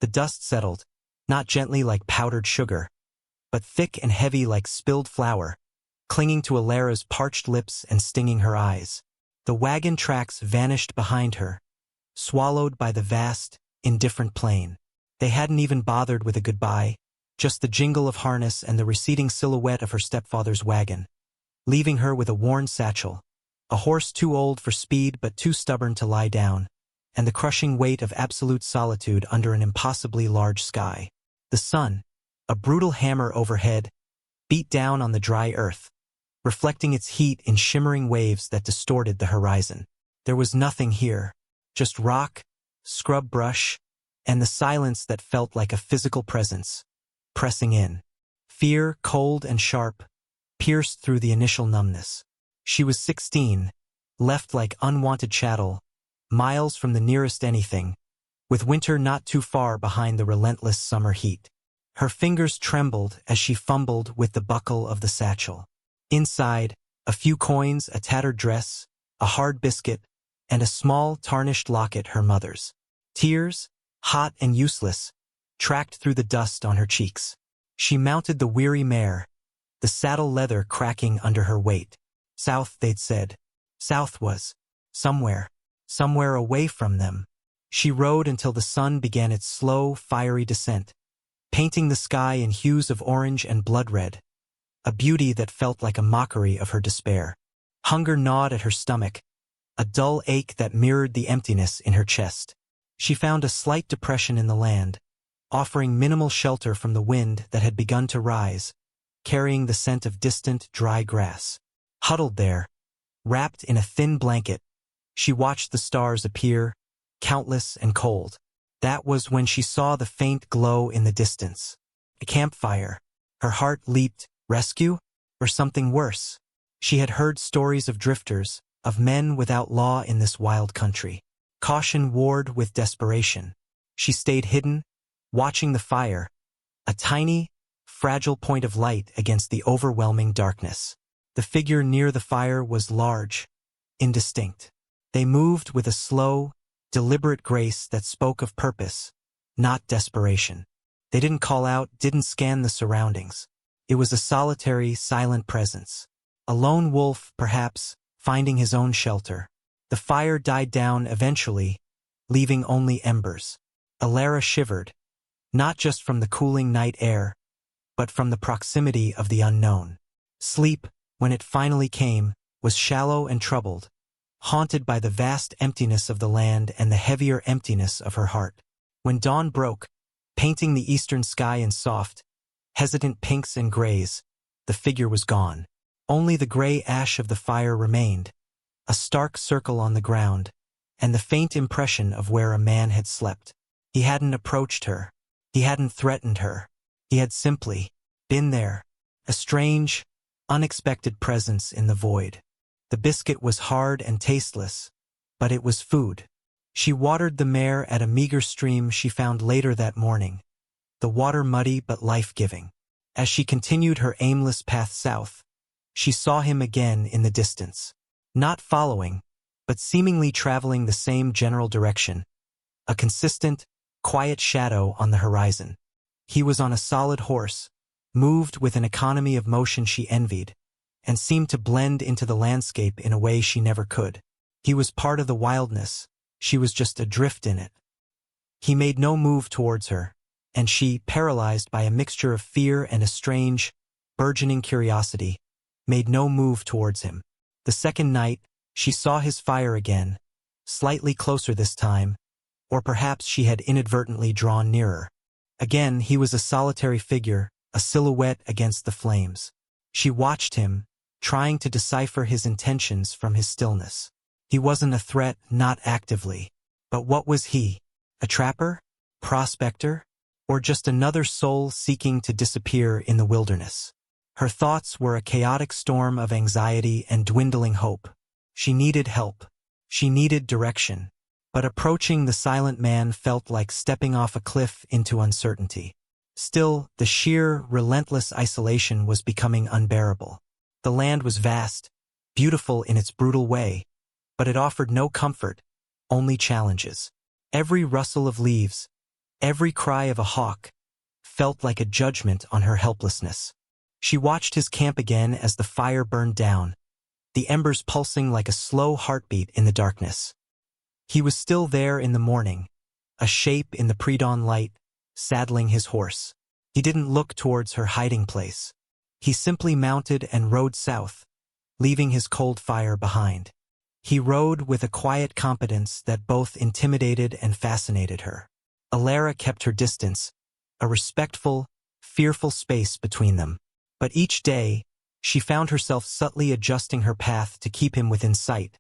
The dust settled, not gently like powdered sugar, but thick and heavy like spilled flour, clinging to Alara's parched lips and stinging her eyes. The wagon tracks vanished behind her, swallowed by the vast, indifferent plain. They hadn't even bothered with a goodbye, just the jingle of harness and the receding silhouette of her stepfather's wagon, leaving her with a worn satchel, a horse too old for speed but too stubborn to lie down, and the crushing weight of absolute solitude under an impossibly large sky. The sun, a brutal hammer overhead, beat down on the dry earth, reflecting its heat in shimmering waves that distorted the horizon. There was nothing here, just rock, scrub brush, and the silence that felt like a physical presence, pressing in. Fear, cold and sharp, pierced through the initial numbness. She was 16, left like unwanted chattel, miles from the nearest anything, with winter not too far behind the relentless summer heat. Her fingers trembled as she fumbled with the buckle of the satchel. Inside, a few coins, a tattered dress, a hard biscuit, and a small, tarnished locket her mother's. Tears, hot and useless, tracked through the dust on her cheeks. She mounted the weary mare, the saddle leather cracking under her weight. South, they'd said. South was somewhere away from them. She rode until the sun began its slow, fiery descent, painting the sky in hues of orange and blood red, a beauty that felt like a mockery of her despair. Hunger gnawed at her stomach, a dull ache that mirrored the emptiness in her chest. She found a slight depression in the land, offering minimal shelter from the wind that had begun to rise, carrying the scent of distant, dry grass. Huddled there, wrapped in a thin blanket, she watched the stars appear, countless and cold. That was when she saw the faint glow in the distance. A campfire. Her heart leaped. Rescue? Or something worse? She had heard stories of drifters, of men without law in this wild country. Caution warred with desperation. She stayed hidden, watching the fire, a tiny, fragile point of light against the overwhelming darkness. The figure near the fire was large, indistinct. They moved with a slow, deliberate grace that spoke of purpose, not desperation. They didn't call out, didn't scan the surroundings. It was a solitary, silent presence. A lone wolf, perhaps, finding his own shelter. The fire died down eventually, leaving only embers. Alara shivered, not just from the cooling night air, but from the proximity of the unknown. Sleep, when it finally came, was shallow and troubled, haunted by the vast emptiness of the land and the heavier emptiness of her heart. When dawn broke, painting the eastern sky in soft, hesitant pinks and grays, the figure was gone. Only the gray ash of the fire remained, a stark circle on the ground, and the faint impression of where a man had slept. He hadn't approached her. He hadn't threatened her. He had simply been there, a strange, unexpected presence in the void. The biscuit was hard and tasteless, but it was food. She watered the mare at a meager stream she found later that morning, the water muddy but life-giving. As she continued her aimless path south, she saw him again in the distance, not following, but seemingly traveling the same general direction, a consistent, quiet shadow on the horizon. He was on a solid horse, moved with an economy of motion she envied, and seemed to blend into the landscape in a way she never could. He was part of the wildness, she was just adrift in it. He made no move towards her, and she, paralyzed by a mixture of fear and a strange, burgeoning curiosity, made no move towards him. The second night, she saw his fire again, slightly closer this time, or perhaps she had inadvertently drawn nearer. Again, he was a solitary figure, a silhouette against the flames. She watched him, trying to decipher his intentions from his stillness. He wasn't a threat, not actively. But what was he? A trapper? Prospector? Or just another soul seeking to disappear in the wilderness? Her thoughts were a chaotic storm of anxiety and dwindling hope. She needed help. She needed direction. But approaching the silent man felt like stepping off a cliff into uncertainty. Still, the sheer, relentless isolation was becoming unbearable. The land was vast, beautiful in its brutal way, but it offered no comfort, only challenges. Every rustle of leaves, Every cry of a hawk felt like a judgment on her helplessness. She watched his camp again as the fire burned down, the embers pulsing like a slow heartbeat in the darkness. He was still there in the morning, a shape in the pre-dawn light, saddling his horse. He didn't look towards her hiding place. He simply mounted and rode south, leaving his cold fire behind. He rode with a quiet competence that both intimidated and fascinated her. Alara kept her distance, a respectful, fearful space between them. But each day, she found herself subtly adjusting her path to keep him within sight,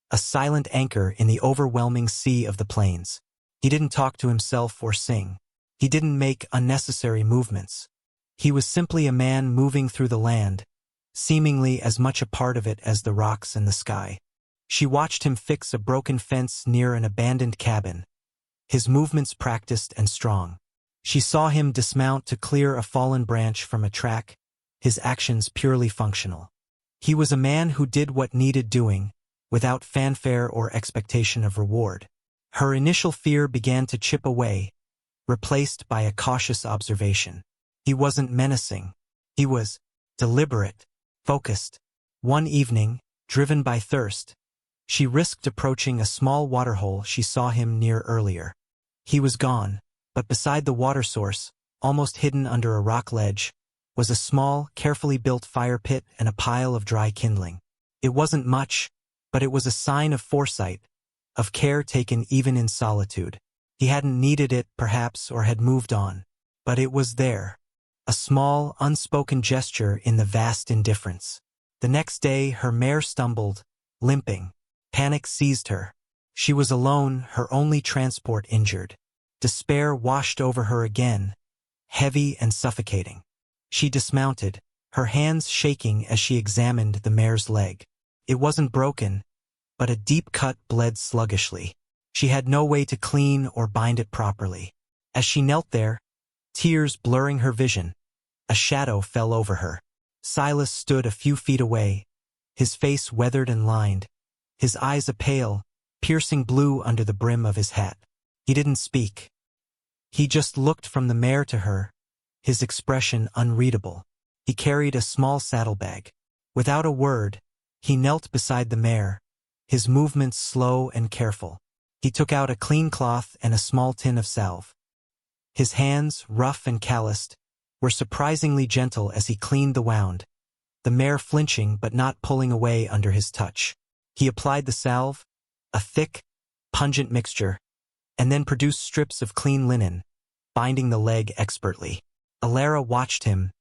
a silent anchor in the overwhelming sea of the plains. He didn't talk to himself or sing. He didn't make unnecessary movements. He was simply a man moving through the land, seemingly as much a part of it as the rocks and the sky. She watched him fix a broken fence near an abandoned cabin, his movements practiced and strong. She saw him dismount to clear a fallen branch from a track, his actions purely functional. He was a man who did what needed doing, without fanfare or expectation of reward. Her initial fear began to chip away, replaced by a cautious observation. He wasn't menacing. He was deliberate, focused. One evening, driven by thirst, she risked approaching a small waterhole she saw him near earlier. He was gone, but beside the water source, almost hidden under a rock ledge, was a small, carefully built fire pit and a pile of dry kindling. It wasn't much, but it was a sign of foresight, of care taken even in solitude. He hadn't needed it, perhaps, or had moved on. But it was there. A small, unspoken gesture in the vast indifference. The next day, her mare stumbled, limping. Panic seized her. She was alone, her only transport injured. Despair washed over her again, heavy and suffocating. She dismounted, her hands shaking as she examined the mare's leg. It wasn't broken, but a deep cut bled sluggishly. She had no way to clean or bind it properly. As she knelt there, tears blurring her vision, a shadow fell over her. Silas stood a few feet away, his face weathered and lined, his eyes a pale, piercing blue under the brim of his hat. He didn't speak. He just looked from the mare to her, his expression unreadable. He carried a small saddlebag. Without a word, he knelt beside the mare, his movements slow and careful. He took out a clean cloth and a small tin of salve. His hands, rough and calloused, were surprisingly gentle as he cleaned the wound, the mare flinching but not pulling away under his touch. He applied the salve, a thick, pungent mixture, and then produced strips of clean linen, binding the leg expertly. Alara watched him,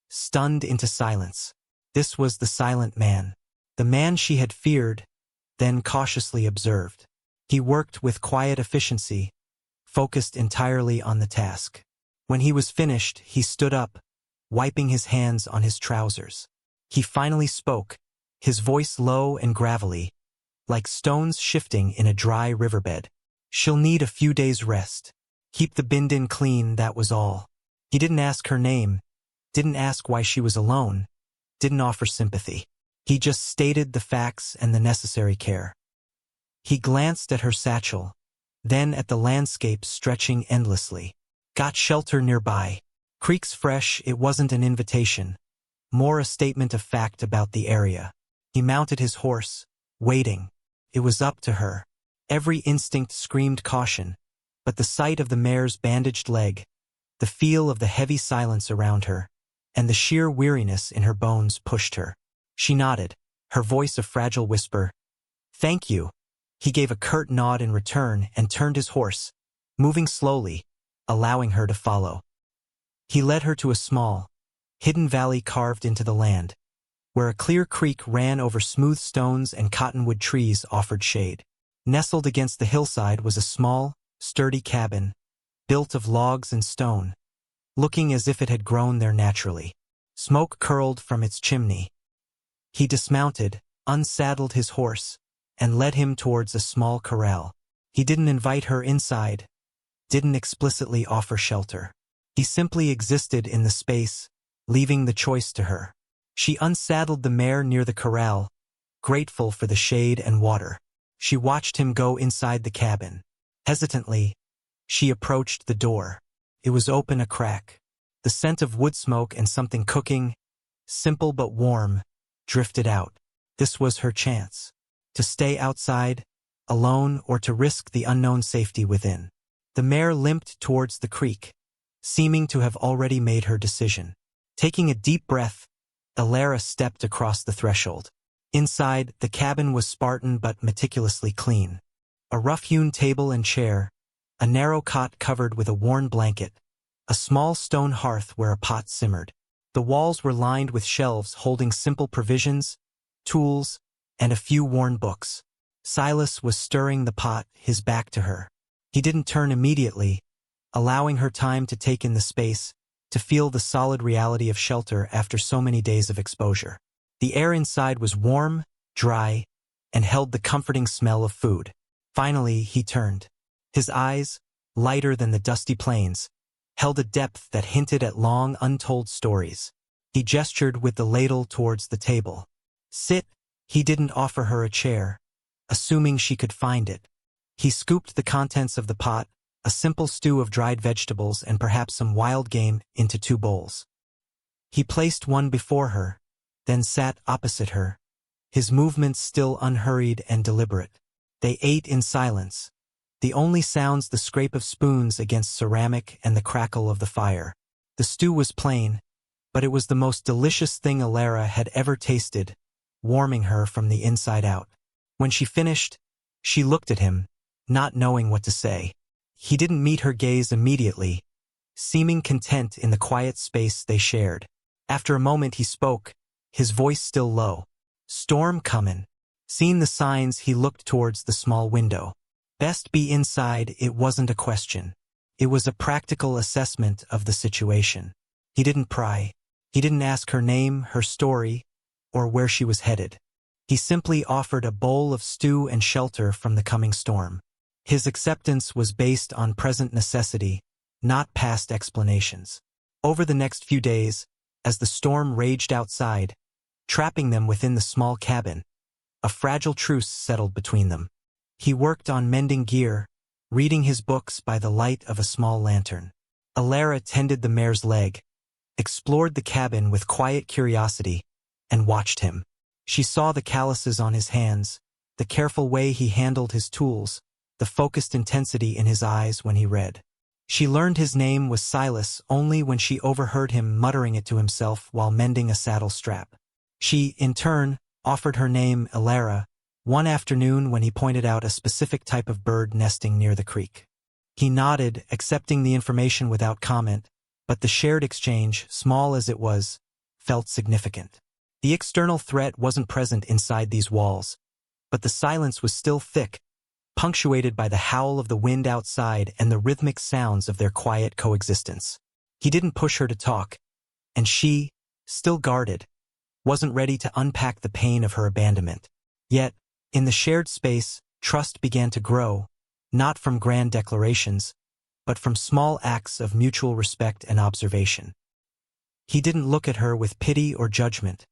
stunned into silence. This was the silent man, the man she had feared, then cautiously observed. He worked with quiet efficiency, focused entirely on the task. When he was finished, he stood up, wiping his hands on his trousers. He finally spoke, his voice low and gravelly, like stones shifting in a dry riverbed. She'll need a few days' rest. Keep the bindin clean, that was all. He didn't ask her name, didn't ask why she was alone, didn't offer sympathy. He just stated the facts and the necessary care. He glanced at her satchel, then at the landscape stretching endlessly. Got shelter nearby. Creeks fresh, it wasn't an invitation, more a statement of fact about the area. He mounted his horse, waiting. It was up to her. Every instinct screamed caution, but the sight of the mare's bandaged leg, the feel of the heavy silence around her, and the sheer weariness in her bones pushed her. She nodded, her voice a fragile whisper. "Thank you." He gave a curt nod in return and turned his horse, moving slowly, allowing her to follow. He led her to a small, hidden valley carved into the land, where a clear creek ran over smooth stones and cottonwood trees offered shade. Nestled against the hillside was a small, sturdy cabin, built of logs and stone, looking as if it had grown there naturally. Smoke curled from its chimney. He dismounted, unsaddled his horse, and led him towards a small corral. He didn't invite her inside, didn't explicitly offer shelter. He simply existed in the space, leaving the choice to her. She unsaddled the mare near the corral, grateful for the shade and water. She watched him go inside the cabin. Hesitantly, She approached the door. It was open a crack. The scent of wood smoke and something cooking, simple but warm, drifted out. This was her chance. To stay outside, alone, or to risk the unknown safety within. The mare limped towards the creek, seeming to have already made her decision. Taking a deep breath, Alara stepped across the threshold. Inside, the cabin was Spartan but meticulously clean. A rough-hewn table and chair, a narrow cot covered with a worn blanket, a small stone hearth where a pot simmered. The walls were lined with shelves holding simple provisions, tools, and a few worn books. Silas was stirring the pot, his back to her. He didn't turn immediately, allowing her time to take in the space, to feel the solid reality of shelter after so many days of exposure. The air inside was warm, dry, and held the comforting smell of food. Finally, he turned. His eyes, lighter than the dusty plains, held a depth that hinted at long, untold stories. He gestured with the ladle towards the table. Sit. He didn't offer her a chair, assuming she could find it. He scooped the contents of the pot, a simple stew of dried vegetables and perhaps some wild game, into 2 bowls. He placed one before her, then sat opposite her, his movements still unhurried and deliberate. They ate in silence, the only sounds the scrape of spoons against ceramic and the crackle of the fire. The stew was plain, but it was the most delicious thing Alara had ever tasted, warming her from the inside out. When she finished, she looked at him, not knowing what to say. He didn't meet her gaze immediately, seeming content in the quiet space they shared. After a moment he spoke, his voice still low. Storm comin'. Seeing the signs, he looked towards the small window. Best be inside. It wasn't a question. It was a practical assessment of the situation. He didn't pry. He didn't ask her name, her story, or where she was headed. He simply offered a bowl of stew and shelter from the coming storm. His acceptance was based on present necessity, not past explanations. Over the next few days, as the storm raged outside, trapping them within the small cabin, a fragile truce settled between them. He worked on mending gear, reading his books by the light of a small lantern. Alara tended the mare's leg, explored the cabin with quiet curiosity, and watched him. She saw the calluses on his hands, the careful way he handled his tools, the focused intensity in his eyes when he read. She learned his name was Silas only when she overheard him muttering it to himself while mending a saddle strap. She, in turn, offered her name Alara one afternoon when he pointed out a specific type of bird nesting near the creek. He nodded, accepting the information without comment, but the shared exchange, small as it was, felt significant. The external threat wasn't present inside these walls, but the silence was still thick, punctuated by the howl of the wind outside and the rhythmic sounds of their quiet coexistence. He didn't push her to talk, and she, still guarded, wasn't ready to unpack the pain of her abandonment. Yet, in the shared space, trust began to grow, not from grand declarations, but from small acts of mutual respect and observation. He didn't look at her with pity or judgment,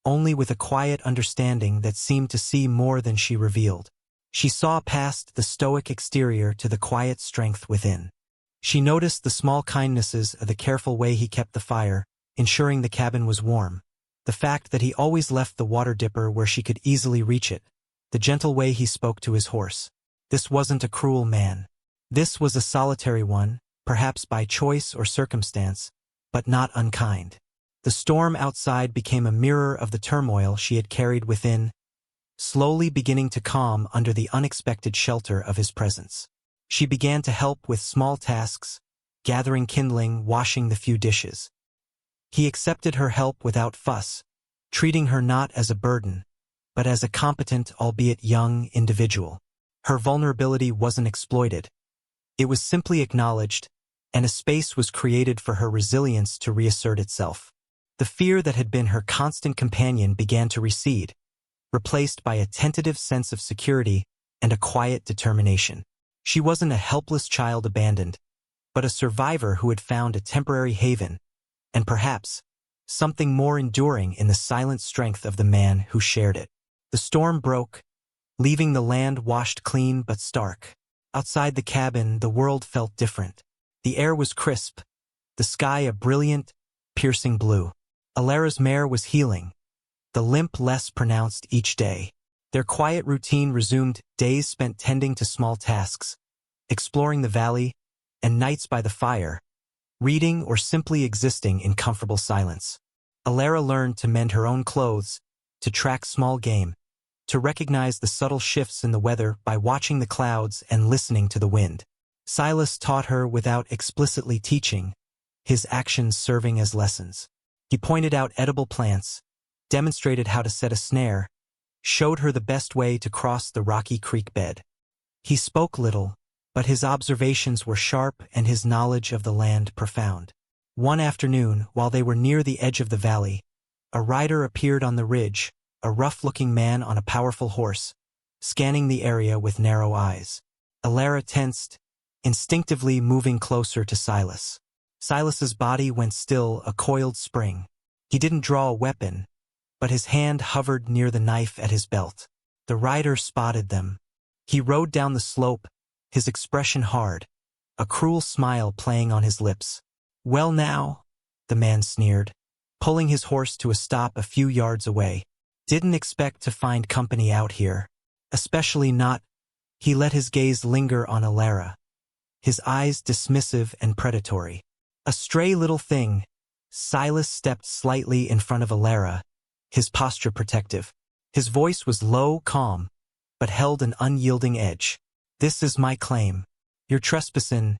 only with a quiet understanding that seemed to see more than she revealed. She saw past the stoic exterior to the quiet strength within. She noticed the small kindnesses of the careful way he kept the fire, ensuring the cabin was warm, the fact that he always left the water dipper where she could easily reach it, the gentle way he spoke to his horse. This wasn't a cruel man. This was a solitary one, perhaps by choice or circumstance, but not unkind. The storm outside became a mirror of the turmoil she had carried within, slowly beginning to calm under the unexpected shelter of his presence. She began to help with small tasks, gathering kindling, washing the few dishes. He accepted her help without fuss, treating her not as a burden, but as a competent, albeit young, individual. Her vulnerability wasn't exploited. It was simply acknowledged, and a space was created for her resilience to reassert itself. The fear that had been her constant companion began to recede, replaced by a tentative sense of security and a quiet determination. She wasn't a helpless child abandoned, but a survivor who had found a temporary haven, and perhaps something more enduring in the silent strength of the man who shared it. The storm broke, leaving the land washed clean but stark. Outside the cabin, the world felt different. The air was crisp, the sky a brilliant, piercing blue. Alara's mare was healing, the limp less pronounced each day. Their quiet routine resumed, days spent tending to small tasks, exploring the valley, and nights by the fire, reading or simply existing in comfortable silence. Alara learned to mend her own clothes, to track small game, to recognize the subtle shifts in the weather by watching the clouds and listening to the wind. Silas taught her without explicitly teaching, his actions serving as lessons. He pointed out edible plants, demonstrated how to set a snare, showed her the best way to cross the rocky creek bed. He spoke little, but his observations were sharp and his knowledge of the land profound. One afternoon, while they were near the edge of the valley, a rider appeared on the ridge, a rough-looking man on a powerful horse, scanning the area with narrow eyes. Alara tensed, instinctively moving closer to Silas. Silas's body went still, a coiled spring. He didn't draw a weapon, but his hand hovered near the knife at his belt. The rider spotted them. He rode down the slope, his expression hard, a cruel smile playing on his lips. "Well now," the man sneered, pulling his horse to a stop a few yards away. "Didn't expect to find company out here. Especially not." He let his gaze linger on Alara, his eyes dismissive and predatory. "A stray little thing." Silas stepped slightly in front of Alara, his posture protective. His voice was low, calm, but held an unyielding edge. "This is my claim. You're trespassing."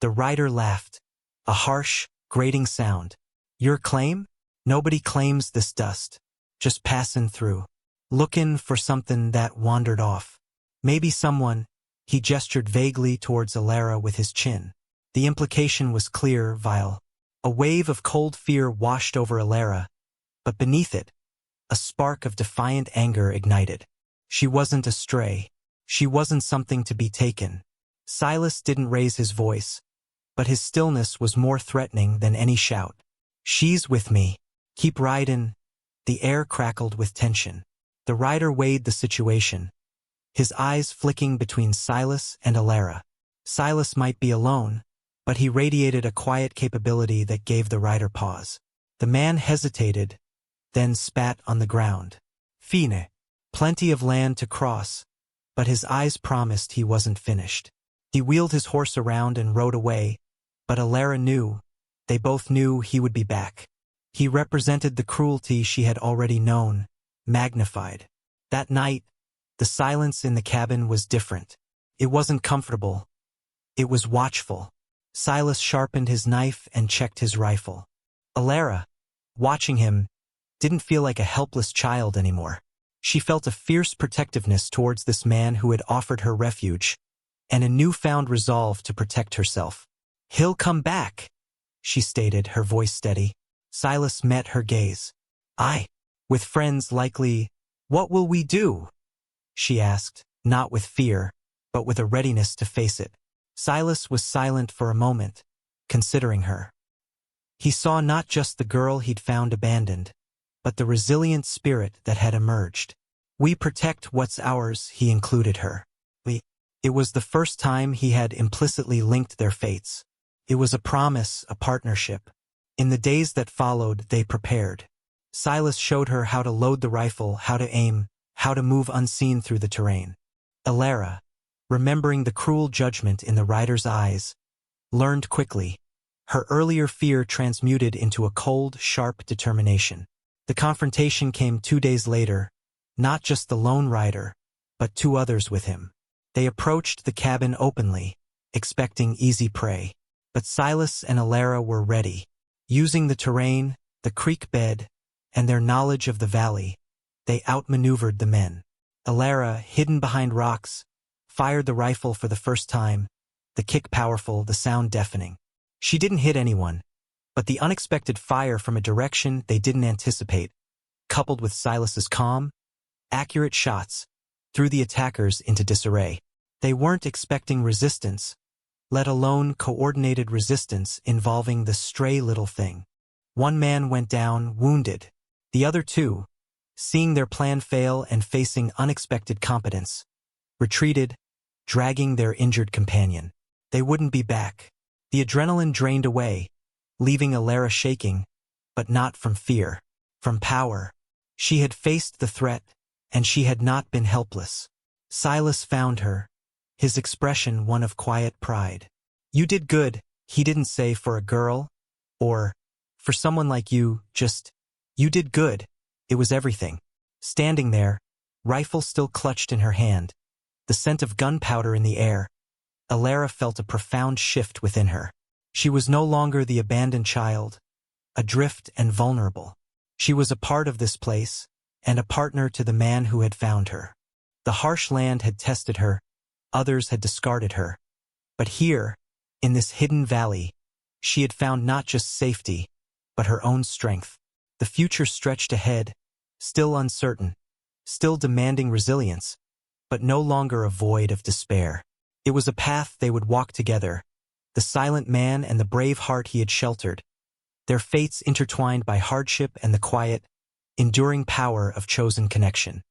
The rider laughed, a harsh, grating sound. "Your claim? Nobody claims this dust. Just passing through. Looking for something that wandered off. Maybe someone." He gestured vaguely towards Alara with his chin. The implication was clear, vile. A wave of cold fear washed over Alara, but beneath it, a spark of defiant anger ignited. She wasn't a stray. She wasn't something to be taken. Silas didn't raise his voice, but his stillness was more threatening than any shout. "She's with me. Keep riding." The air crackled with tension. The rider weighed the situation, his eyes flicking between Silas and Alara. Silas might be alone, but he radiated a quiet capability that gave the rider pause. The man hesitated, then spat on the ground. "Fine. Plenty of land to cross," but his eyes promised he wasn't finished. He wheeled his horse around and rode away, but Alara knew, they both knew he would be back. He represented the cruelty she had already known, magnified. That night, the silence in the cabin was different. It wasn't comfortable. It was watchful. Silas sharpened his knife and checked his rifle. Alara, watching him, didn't feel like a helpless child anymore. She felt a fierce protectiveness towards this man who had offered her refuge, and a newfound resolve to protect herself. "He'll come back," she stated, her voice steady. Silas met her gaze. "Aye, with friends likely." "What will we do?" she asked, not with fear, but with a readiness to face it. Silas was silent for a moment, considering her. He saw not just the girl he'd found abandoned, but the resilient spirit that had emerged. "We protect what's ours," he included her. It was the first time he had implicitly linked their fates. It was a promise, a partnership. In the days that followed, they prepared. Silas showed her how to load the rifle, how to aim, how to move unseen through the terrain. Alara, remembering the cruel judgment in the rider's eyes, learned quickly. Her earlier fear transmuted into a cold, sharp determination. The confrontation came 2 days later, not just the lone rider, but 2 others with him. They approached the cabin openly, expecting easy prey. But Silas and Alara were ready. Using the terrain, the creek bed, and their knowledge of the valley, they outmaneuvered the men. Alara, hidden behind rocks, fired the rifle for the first time, the kick powerful, the sound deafening. She didn't hit anyone, but the unexpected fire from a direction they didn't anticipate, coupled with Silas's calm, accurate shots, threw the attackers into disarray. They weren't expecting resistance, let alone coordinated resistance involving the stray little thing. One man went down, wounded. The other 2, seeing their plan fail and facing unexpected competence, retreated, dragging their injured companion. They wouldn't be back. The adrenaline drained away, leaving Alara shaking, but not from fear, from power. She had faced the threat, and she had not been helpless. Silas found her, his expression one of quiet pride. "You did good," he didn't say, "for a girl, or for someone like you, just, you did good." It was everything. Standing there, rifle still clutched in her hand, the scent of gunpowder in the air, Alara felt a profound shift within her. She was no longer the abandoned child, adrift and vulnerable. She was a part of this place, and a partner to the man who had found her. The harsh land had tested her, others had discarded her. But here, in this hidden valley, she had found not just safety, but her own strength. The future stretched ahead, still uncertain, still demanding resilience, but no longer a void of despair. It was a path they would walk together, the silent man and the brave heart he had sheltered, their fates intertwined by hardship and the quiet, enduring power of chosen connection.